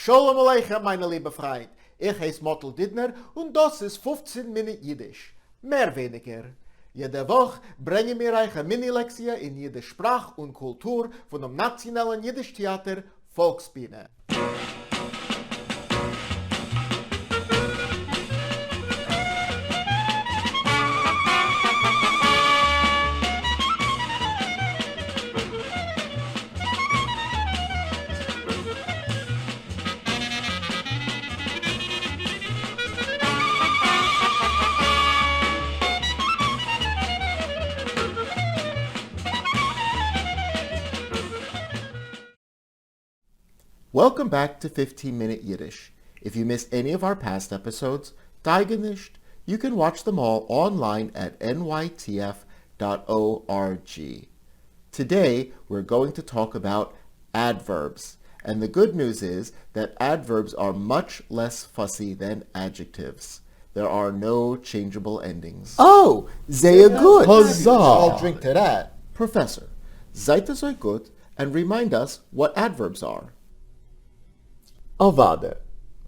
Shalom Aleichem, meine liebe Freund. Ich heiße Mottel Dittner und das ist 15 Minute Yiddish. Mehr weniger. Jede Woche bringen wir euch eine Mini-Lektie in Jiddisch Sprach und Kultur von dem Nationalen Jiddisch-Theater Volksbühne. Welcome back to 15 Minute Yiddish. If you missed any of our past episodes, daigen nicht. You can watch them all online at nytf.org. Today, we're going to talk about adverbs. And the good news is that adverbs are much less fussy than adjectives. There are no changeable endings. Oh, sehr gut. Huzzah! I'll drink to that. Professor, seid ihr so gut and remind us what adverbs are. Avade.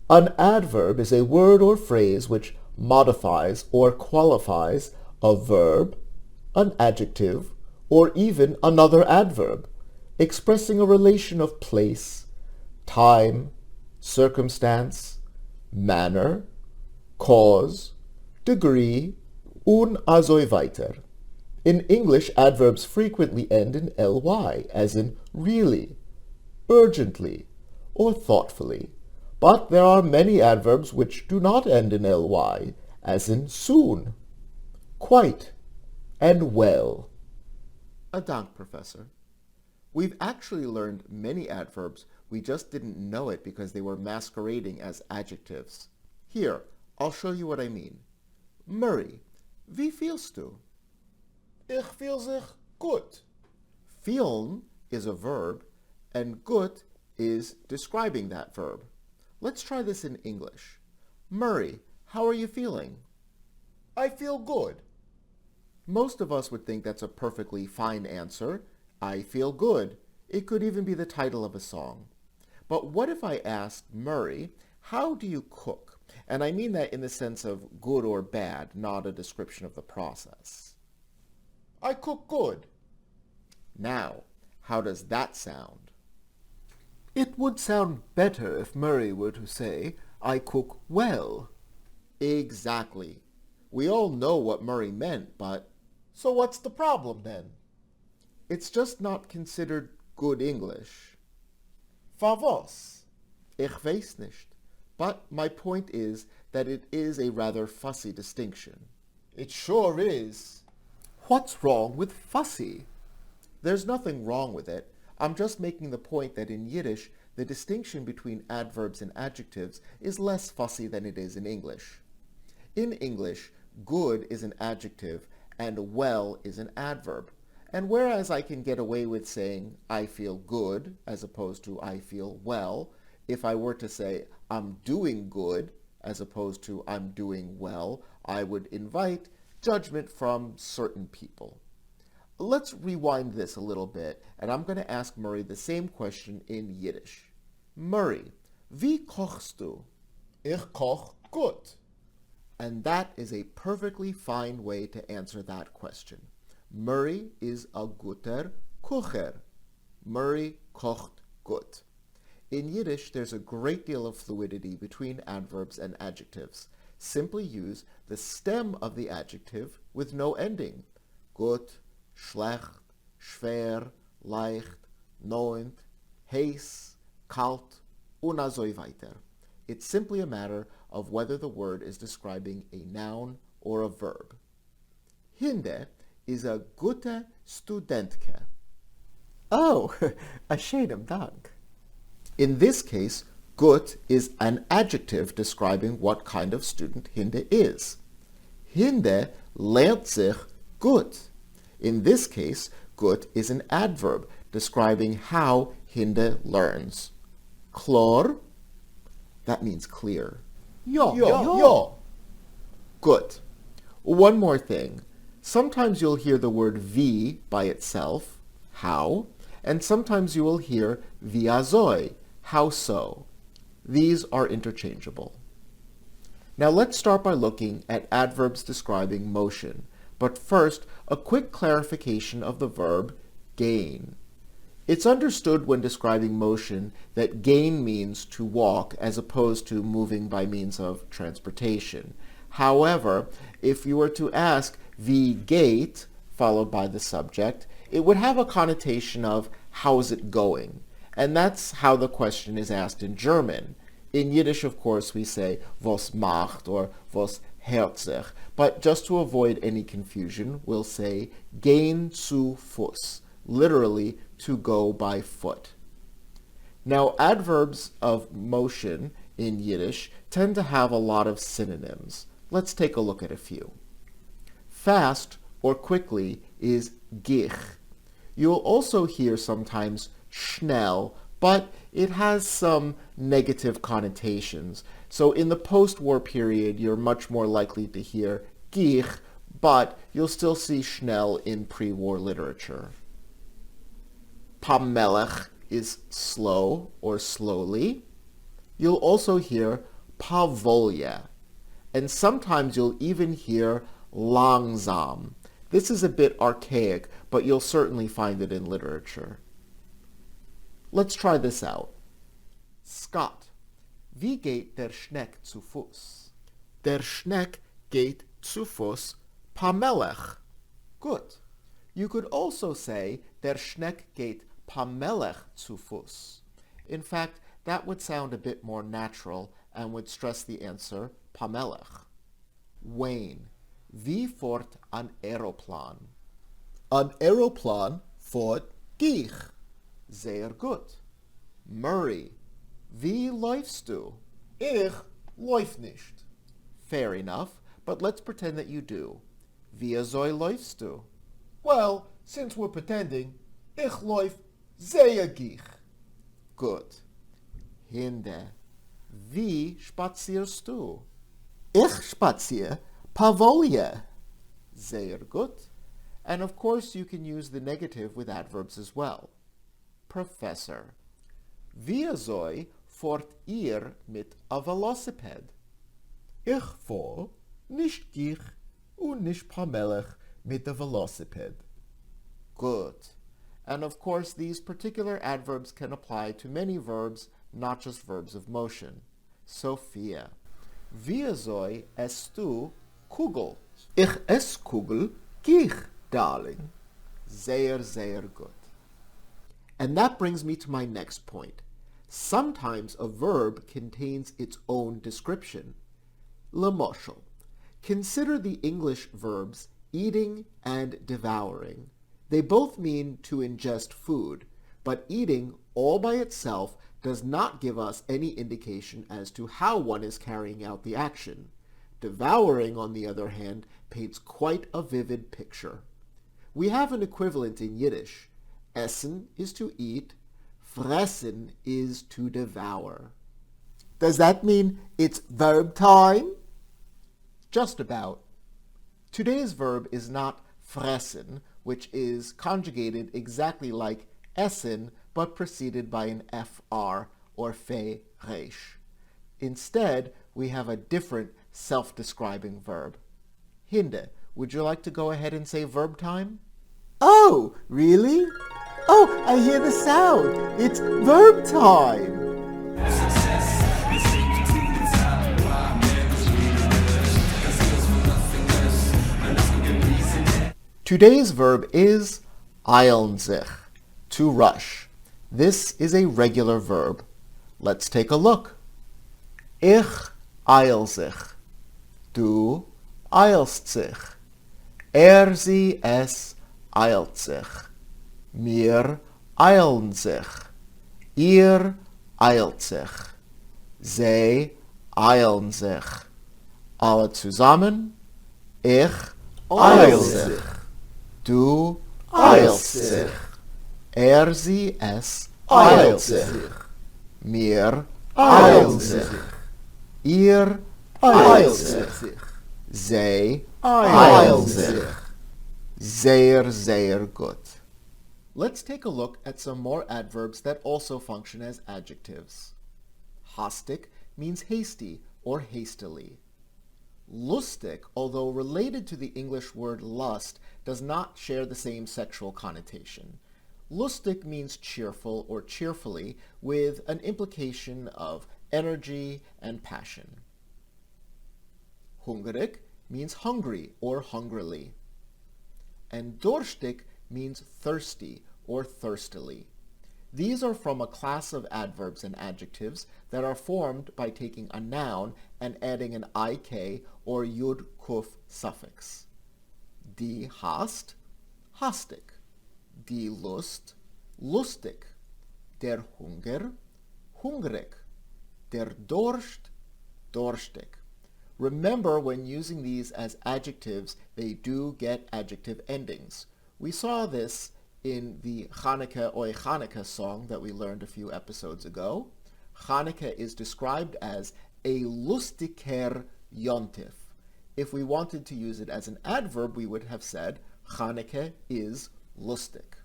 An adverb is a word or phrase which modifies or qualifies a verb, an adjective, or even another adverb, expressing a relation of place, time, circumstance, manner, cause, degree, und so weiter. In English, adverbs frequently end in ly, as in really, urgently, or thoughtfully. But there are many adverbs which do not end in ly, as in soon, quite, and well. A dank, Professor. We've actually learned many adverbs, we just didn't know it because they were masquerading as adjectives. Here, I'll show you what I mean. Murray, wie fühlst du? Ich fühl sich gut. Fühlen is a verb, and gut is describing that verb. Let's try this in English. Murray, how are you feeling? I feel good. Most of us would think that's a perfectly fine answer. I feel good. It could even be the title of a song. But what if I asked Murray, how do you cook? And I mean that in the sense of good or bad, not a description of the process. I cook good. Now, how does that sound? It would sound better if Murray were to say, I cook well. Exactly. We all know what Murray meant, but so what's the problem then? It's just not considered good English. Favos. Ich weiß nicht. But my point is that it is a rather fussy distinction. It sure is. What's wrong with fussy? There's nothing wrong with it. I'm just making the point that in Yiddish, the distinction between adverbs and adjectives is less fussy than it is in English. In English, good is an adjective and well is an adverb. And whereas I can get away with saying I feel good as opposed to I feel well, if I were to say I'm doing good as opposed to I'm doing well, I would invite judgment from certain people. Let's rewind this a little bit, and I'm going to ask Murray the same question in Yiddish. Murray, wie kochst du? Ich koch gut. And that is a perfectly fine way to answer that question. Murray is a guter Kocher. Murray kocht gut. In Yiddish, there's a great deal of fluidity between adverbs and adjectives. Simply use the stem of the adjective with no ending. Gut, schlecht, schwer, leicht, neunt, heiß, kalt, und so weiter. It's simply a matter of whether the word is describing a noun or a verb. Hinde is a gute Studentke. Oh, a schönen Dank. In this case, gut is an adjective describing what kind of student Hinde is. Hinde lernt sich gut. In this case, gut is an adverb describing how Hinde learns. Klar, that means clear. Ja. Gut. One more thing. Sometimes you'll hear the word wie by itself, how, and sometimes you will hear wie azoi, how so. These are interchangeable. Now let's start by looking at adverbs describing motion. But first, a quick clarification of the verb gain. It's understood when describing motion that gain means to walk as opposed to moving by means of transportation. However, if you were to ask wie geht, followed by the subject, it would have a connotation of how's it going? And that's how the question is asked in German. In Yiddish, of course, we say was macht or was hört sich, but just to avoid any confusion, we'll say gehen zu Fuß, literally to go by foot. Now, adverbs of motion in Yiddish tend to have a lot of synonyms. Let's take a look at a few. Fast or quickly is gich. You'll also hear sometimes schnell, but it has some negative connotations. So in the post-war period, you're much more likely to hear gich, but you'll still see schnell in pre-war literature. Pamelech is slow or slowly. You'll also hear pavolje, and sometimes you'll even hear langsam. This is a bit archaic, but you'll certainly find it in literature. Let's try this out. Scott, wie geht der Schneck zu Fuß? Der Schneck geht zu Fuß pamelech. Good. You could also say der Schneck geht pamelech zu Fuß. In fact, that would sound a bit more natural and would stress the answer pamelech. Wayne, wie fort an Aeroplan? An Aeroplan fort gich. Sehr gut. Murray, wie läufst du? Ich läuf nicht. Fair enough, but let's pretend that you do. Wie soll läufst du? Well, since we're pretending, ich läuf sehr gich. Good. Hinde, wie spazierst du? Ich spazier pavolje. Sehr gut. And of course you can use the negative with adverbs as well. Professor, wie soll fort ihr mit a Velociped? Ich fahr nicht gich und nicht pamelech mit a Velociped. Good. And of course these particular adverbs can apply to many verbs, not just verbs of motion. Sophia, wie soll es du Kugel? Ich ess Kugel gich, darling. Sehr, sehr gut. And that brings me to my next point. Sometimes a verb contains its own description. Lemoshel. Consider the English verbs eating and devouring. They both mean to ingest food, but eating all by itself does not give us any indication as to how one is carrying out the action. Devouring, on the other hand, paints quite a vivid picture. We have an equivalent in Yiddish. Essen is to eat, fressen is to devour. Does that mean it's verb time? Just about. Today's verb is not fressen, which is conjugated exactly like essen, but preceded by an fr or fe resh. Instead, we have a different self-describing verb. Hinde, would you like to go ahead and say verb time? Oh, really? Oh, I hear the sound. It's verb time. Today's verb is eilen sich, to rush. This is a regular verb. Let's take a look. Ich eil sich. Du eilst sich. Sie, es eilt sich. Wir eilen sich. Ihr eilt sich. Sie eilen sich. Alle zusammen. Ich eil sich. Du eilst sich. Sie, es eilt sich. Wir eilen sich. Ihr eilt sich. Sie eilen sich. Sehr, sehr gut. Let's take a look at some more adverbs that also function as adjectives. hastig means hasty or hastily. Lustig, although related to the English word lust, does not share the same sexual connotation. Lustig means cheerful or cheerfully, with an implication of energy and passion. Hungrig means hungry or hungrily. And durstig means thirsty or thirstily. These are from a class of adverbs and adjectives that are formed by taking a noun and adding an ik or yud kuf suffix. Die hast, hastig. Die Lust, lustig. Der Hunger, hungrig. Der Durst, durstig. Remember, when using these as adjectives, they do get adjective endings. We saw this in the Chanukah Oy Chanukah song that we learned a few episodes ago. Chanukah is described as a lustiker yontif. If we wanted to use it as an adverb, we would have said Chanukah is lustig.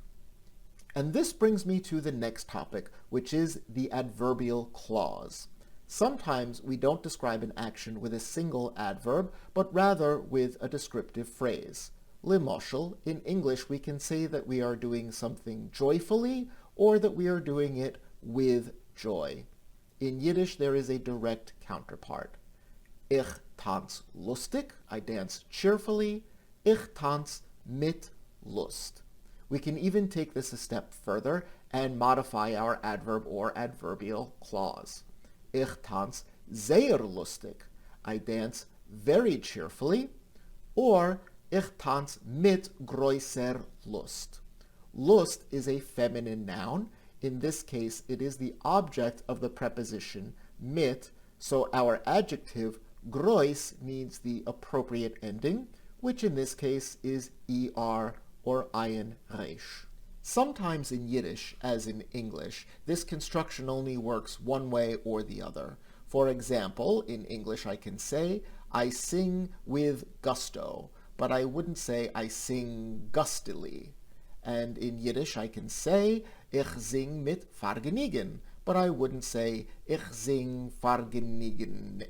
And this brings me to the next topic, which is the adverbial clause. Sometimes we don't describe an action with a single adverb, but rather with a descriptive phrase. Limoshel, in English we can say that we are doing something joyfully or that we are doing it with joy. In Yiddish there is a direct counterpart. Ich tanz lustig, I dance cheerfully. Ich tanz mit Lust. We can even take this a step further and modify our adverb or adverbial clause. Ich tanz sehr lustig, I dance very cheerfully. Or ich tanz mit größer Lust. Lust is a feminine noun. In this case, it is the object of the preposition mit, so our adjective groß needs the appropriate ending, which in this case is er or ayin resh. Sometimes in Yiddish, as in English, this construction only works one way or the other. For example, in English I can say, I sing with gusto, but I wouldn't say I sing gustily. And in Yiddish I can say, ich sing mit Vergnügen, but I wouldn't say, ich sing vergnügenig.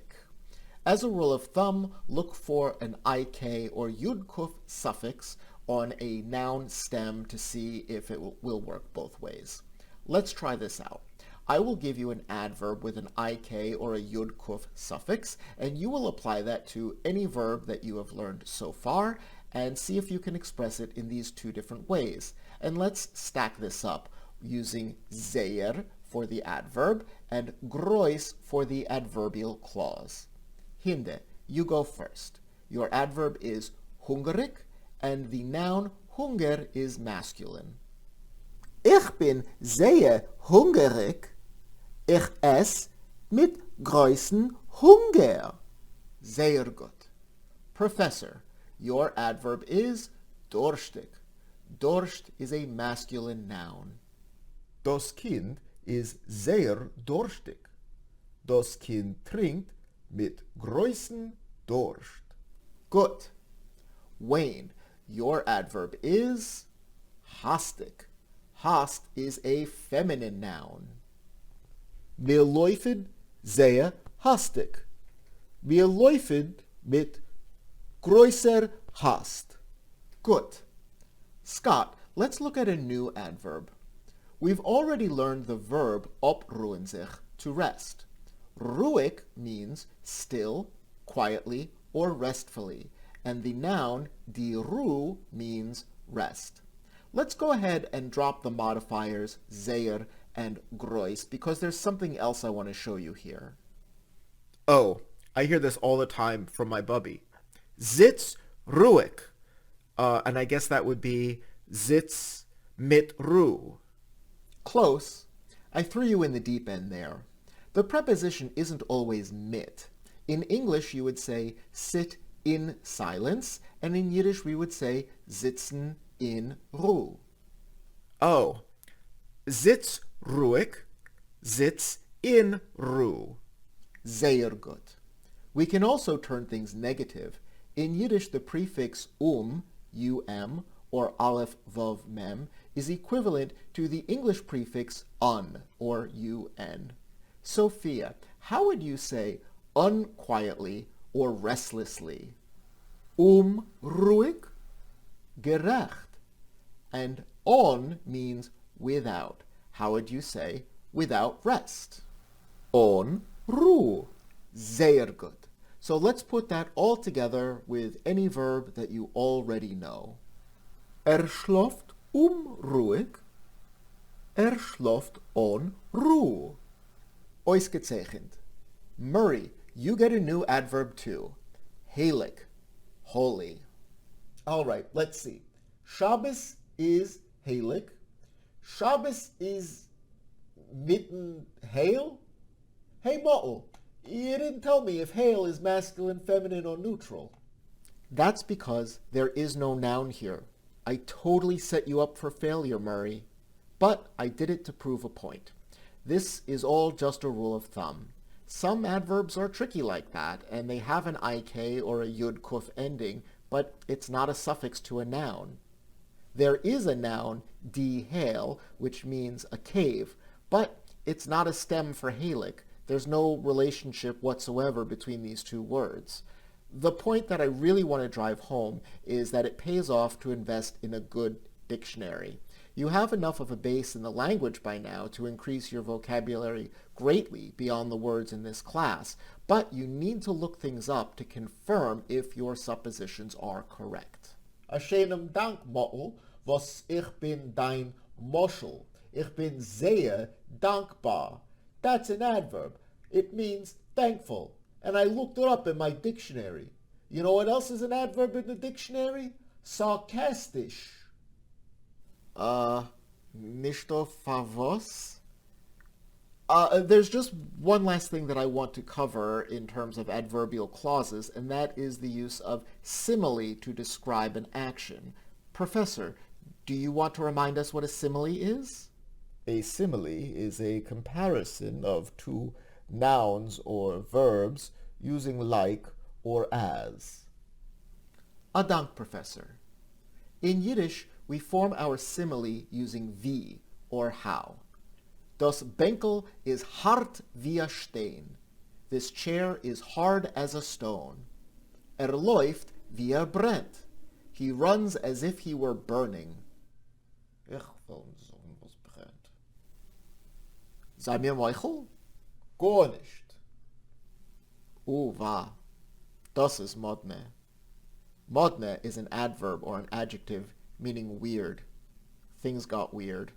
As a rule of thumb, look for an ik or yud-kuf suffix on a noun stem to see if it will work both ways. Let's try this out. I will give you an adverb with an ik or a yud-kuf suffix, and you will apply that to any verb that you have learned so far, and see if you can express it in these two different ways. And let's stack this up using sehr for the adverb and groß for the adverbial clause. Hinde, you go first. Your adverb is hungrig, and the noun Hunger is masculine. Ich bin sehr hungrig. Ich esse mit großen Hunger. Sehr gut. Professor, your adverb is durstig. Durst is a masculine noun. Das Kind ist sehr durstig. Das Kind trinkt mit großem Durst. Gut. Wayne, your adverb is hastig. Hast is a feminine noun. Wir laufen sehr hastig. Wir laufen mit großer Hast. Good. Scott, let's look at a new adverb. We've already learned the verb opruhen sich, to rest. Ruhig means still, quietly, or restfully, and the noun die Ruhe means rest. Let's go ahead and drop the modifiers sehr and groß because there's something else I want to show you here. Oh, I hear this all the time from my bubby. Sitz ruhig. And I guess that would be sitz mit Ruhe. Close. I threw you in the deep end there. The preposition isn't always mit. In English, you would say sit in silence, and in Yiddish, we would say sitzen in Ruhe. Oh, sitz ruhig, sitz in Ruhe. Sehr gut. We can also turn things negative. In Yiddish, the prefix um, or aleph, vav, mem, is equivalent to the English prefix un, or un. Sophia, How would you say unquietly or restlessly? Ruhig, gerecht. And on means without. How would you say without rest? On Ruhe. Sehr good. So let's put that all together with any verb that you already know. Schläft ruhig. Schläft Ruhe. Ausgezeichnet. Murray, you get a new adverb too. Heilig. Holy. All right, let's see. Shabbos is heilig. Shabbos is mitten hail. Hey, Mottel, you didn't tell me if hail is masculine, feminine, or neutral. That's because there is no noun here. I totally set you up for failure, Murray. But I did it to prove a point. This is all just a rule of thumb. Some adverbs are tricky like that, and they have an ik or a yud kuf ending, but it's not a suffix to a noun. There is a noun, die hail, which means a cave, but it's not a stem for heilig. There's no relationship whatsoever between these two words. The point that I really want to drive home is that it pays off to invest in a good dictionary. You have enough of a base in the language by now to increase your vocabulary greatly beyond the words in this class, but you need to look things up to confirm if your suppositions are correct. A schönem Dank, Mottel, was ich bin dein Moschel. Ich bin sehr dankbar. That's an adverb. It means thankful. And I looked it up in my dictionary. You know what else is an adverb in the dictionary? Sarcastisch. Nicht favos? There's just one last thing that I want to cover in terms of adverbial clauses, and that is the use of simile to describe an action. Professor, do you want to remind us what a simile is? A simile is a comparison of two nouns or verbs using like or as. Dank, Professor. In Yiddish, we form our simile using wie, or how. Das Bänkel is hart wie a Stein. This chair is hard as a stone. Läuft wie brennt. He runs as if he were burning. Ich will sagen, was brennt. Sei mir Meuchel? Gar nicht. Wahr. Das ist modne. Modne is an adverb or an adjective meaning weird. Things got weird.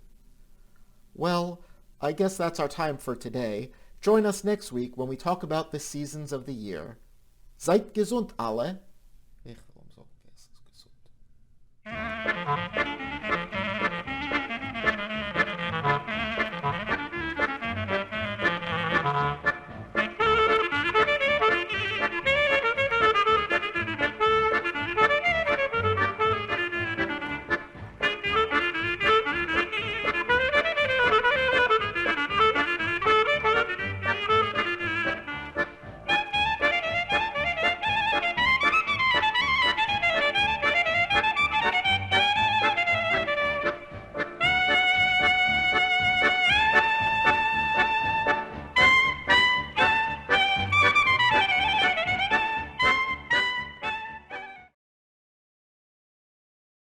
Well, I guess that's our time for today. Join us next week when we talk about the seasons of the year. Seid gesund alle. Ich will sagen, es ist gesund.